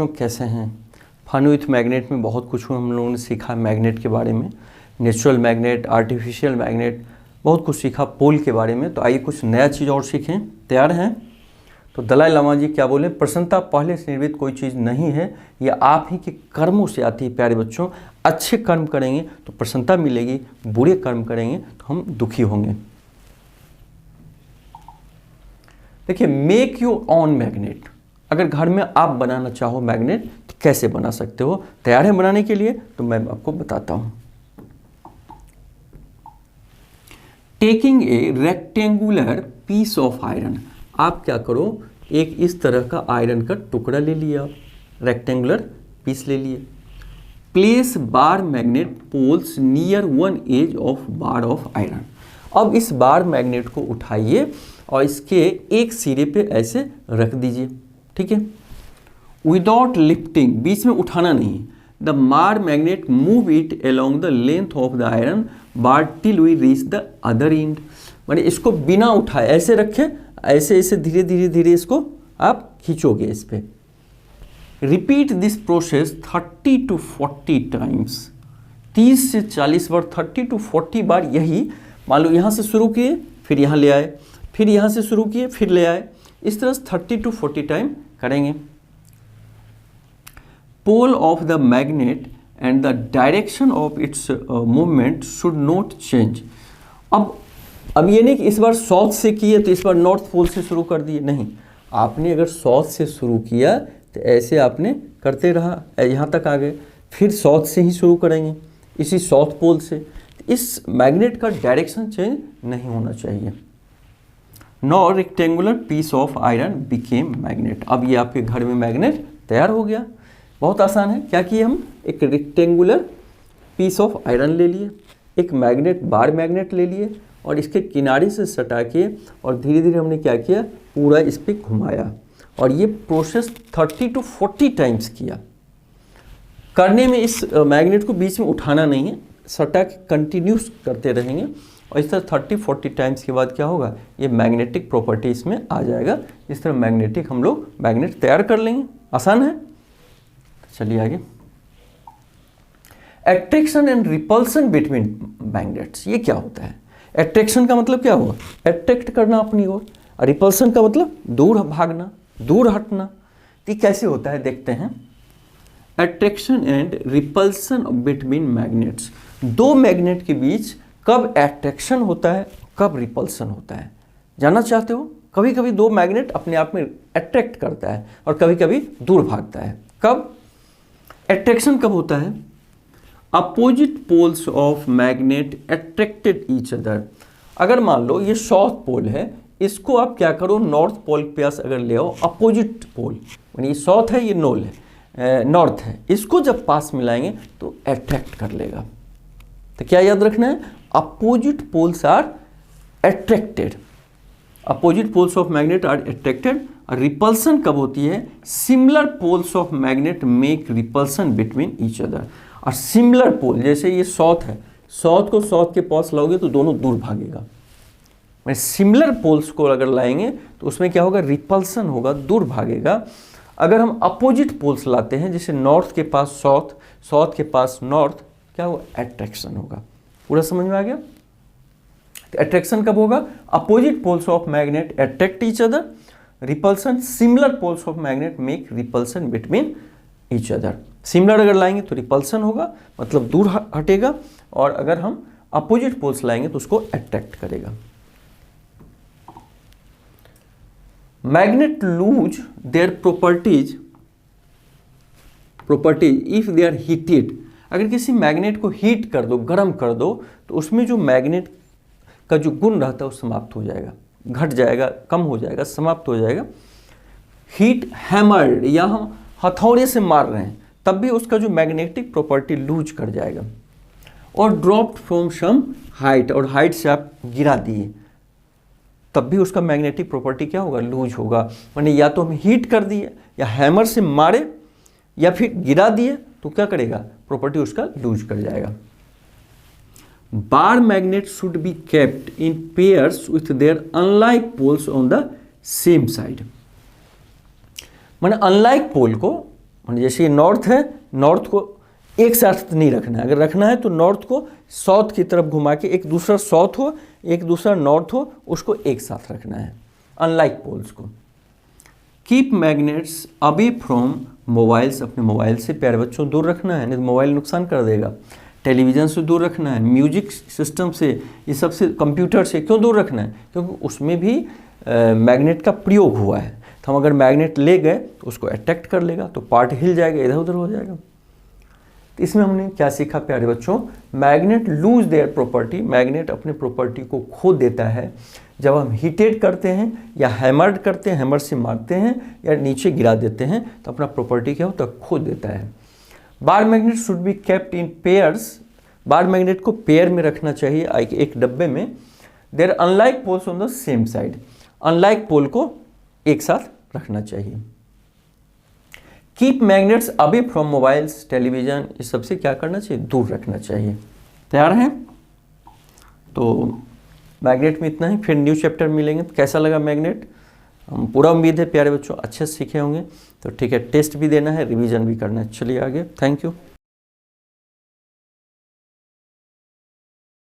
बच्चों कैसे हैं? फन विथ मैग्नेट में बहुत कुछ हम लोगों ने सीखा मैग्नेट के बारे में, नेचुरल मैग्नेट, आर्टिफिशियल मैग्नेट, बहुत कुछ सीखा पोल के बारे में। तो आइए कुछ नया चीज़ और सीखें। तैयार हैं? तो दलाई लामा जी क्या बोले? प्रसन्नता पहले से निर्मित कोई चीज़ नहीं है, यह आप ही के कर्मों से आती है। प्यारे बच्चों, अच्छे कर्म करेंगे तो प्रसन्नता मिलेगी, बुरे कर्म करेंगे तो हम दुखी होंगे। देखिए, मेक योर ऑन मैग्नेट। अगर घर में आप बनाना चाहो मैग्नेट तो कैसे बना सकते हो? तैयार है बनाने के लिए? तो मैं आपको बताता हूं। Taking a rectangular piece of iron, आप क्या करो, एक इस तरह का आयरन का टुकड़ा ले लिया, रेक्टेंगुलर पीस ले लिए। Place bar magnet poles near one edge of bar of iron. अब इस बार मैग्नेट को उठाइए और इसके एक सिरे पे ऐसे रख दीजिए, ठीक है, विदाउट लिफ्टिंग, बीच में उठाना नहीं। The bar magnet move it along the length of the iron bar till we reach the other end. माने इसको बिना उठाए ऐसे रखें, ऐसे ऐसे धीरे धीरे धीरे इसको आप खींचोगे इस पे। Repeat this process 30 to 40 times, 30 से 40 बार, 30 to 40 बार। यही मान लो यहाँ से शुरू किए, फिर यहाँ ले आए, फिर यहाँ से शुरू किए, फिर ले आए, इस तरह से 30 to 40 टाइम करेंगे। Pole of the magnet and the direction of its movement should not change. अब ये नहीं कि इस बार साउथ से किए तो इस बार नॉर्थ पोल से शुरू कर दिए, नहीं। आपने अगर साउथ से शुरू किया तो ऐसे आपने करते रहा, यहाँ तक आ गए, फिर साउथ से ही शुरू करेंगे, इसी साउथ पोल से। इस मैग्नेट का डायरेक्शन चेंज नहीं होना चाहिए। No rectangular piece of iron became magnet. अब ये आपके घर में मैग्नेट तैयार हो गया। बहुत आसान है। क्या किए हम? एक रेक्टेंगुलर पीस ऑफ आयरन ले लिए, एक मैग्नेट बार मैग्नेट ले लिए और इसके किनारे से सटा के और धीरे धीरे हमने क्या किया, पूरा इस पर घुमाया। और ये प्रोसेस 30 to 40 टाइम्स किया। करने में इस मैग्नेट को बीच में उठाना नहीं है, सटा के कंटिन्यूस करते रहेंगे और इस तरह 30-40 टाइम्स के बाद क्या होगा, ये मैग्नेटिक प्रॉपर्टी इसमें आ जाएगा। इस तरह मैग्नेटिक हम लोग मैग्नेट तैयार कर लेंगे। आसान है। चलिए आगे। Attraction and repulsion between magnets, ये क्या होता है? अट्रैक्शन का मतलब क्या हुआ? अट्रैक्ट करना अपनी ओर, और रिपल्सन का मतलब दूर भागना, दूर हटना। ये कैसे होता है देखते हैं। Attraction and repulsion between magnets, दो मैग्नेट के बीच कब अट्रैक्शन होता है, कब रिपल्सन होता है, जानना चाहते हो? कभी कभी दो मैग्नेट अपने आप में अट्रैक्ट करता है और कभी कभी दूर भागता है। कब अट्रैक्शन कब होता है? Opposite poles of magnet attracted each other. अगर मान लो ये साउथ पोल है, इसको आप क्या करो, नॉर्थ पोल पे अगर ले आओ, अपोजिट पोल, यानी ये साउथ है, ये नॉर्थ है, इसको जब पास मिलाएंगे तो अट्रैक्ट कर लेगा। तो क्या याद रखना है? Opposite poles are attracted, opposite poles of magnet are attracted. Repulsion कब होती है? Similar poles of magnet make repulsion between each other. और सिमिलर पोल, जैसे ये साउथ है, साउथ को साउथ के पास लाओगे तो दोनों दूर भागेगा। सिमिलर पोल्स को अगर लाएंगे तो उसमें क्या होगा, रिपल्सन होगा, दूर भागेगा। अगर हम अपोजिट पोल्स लाते हैं, जैसे नॉर्थ के पास साउथ, साउथ के पास नॉर्थ, क्या होगा, अट्रैक्शन होगा। पूरा समझ में आ गया? अट्रैक्शन कब होगा? Opposite poles of magnet attract each other. Repulsion, similar poles of magnet make repulsion between each other. Similar अगर लाएंगे तो रिपल्सन होगा, मतलब दूर हटेगा, और अगर हम अपोजिट पोल्स लाएंगे तो उसको अट्रैक्ट करेगा। Magnet lose their properties if they are heated. अगर किसी मैग्नेट को हीट कर दो, गर्म कर दो, तो उसमें जो मैग्नेट का जो गुण रहता है वो समाप्त हो जाएगा, घट जाएगा, कम हो जाएगा, समाप्त हो जाएगा। हीट हैमर्ड, या हम हथौड़े से मार रहे हैं तब भी उसका जो मैग्नेटिक प्रॉपर्टी लूज कर जाएगा। और ड्रॉप्ड फ्रॉम सम हाइट, और हाइट से आप गिरा दिए तब भी उसका मैग्नेटिक प्रॉपर्टी क्या होगा, लूज होगा। माने या तो हम हीट कर दिए, या हैमर से मारे, या फिर गिरा दिए, तो क्या करेगा, प्रॉपर्टी उसका लूज कर जाएगा। Bar magnet should be kept in pairs with their unlike poles on the same side. माने अनलाइक पोल को, जैसे ये नॉर्थ है, नॉर्थ को एक साथ नहीं रखना है, अगर रखना है तो नॉर्थ को साउथ की तरफ घुमा के, एक दूसरा साउथ हो एक दूसरा नॉर्थ हो, उसको एक साथ रखना है, अनलाइक पोल्स को। Keep magnets away from mobiles, अपने मोबाइल से प्यारे बच्चों दूर रखना है, नहीं तो मोबाइल नुकसान कर देगा। टेलीविज़न से दूर रखना है, म्यूजिक सिस्टम से, ये सबसे, कंप्यूटर से क्यों दूर रखना है, क्योंकि उसमें भी मैग्नेट का प्रयोग हुआ है। तो हम अगर मैग्नेट ले गए तो उसको अट्रैक्ट कर लेगा, तो पार्ट हिल जाएगा, इधर उधर हो जाएगा। तो इसमें हमने क्या सीखा प्यारे बच्चों, magnet lose their property, magnet अपने प्रॉपर्टी को खो देता है जब हम हीटेड करते हैं या हैमर्ड करते हैं, हैमर से मारते हैं या नीचे गिरा देते हैं, तो अपना प्रॉपर्टी क्या होता है, खो देता है। Bar magnet should be kept in pairs, bar magnet को पेयर में रखना चाहिए, एक डब्बे में। There unlike poles on the same side, unlike pole को एक साथ रखना चाहिए। Keep magnets away from mobiles, television, इस सबसे क्या करना चाहिए, दूर रखना चाहिए। तैयार हैं? तो मैग्नेट में इतना ही, फिर न्यू चैप्टर मिलेंगे। तो कैसा लगा मैग्नेट, हम पूरा उम्मीद है प्यारे बच्चों अच्छे से सीखे होंगे। तो ठीक है, टेस्ट भी देना है, रिवीजन भी करना है। चलिए आगे, थैंक यू।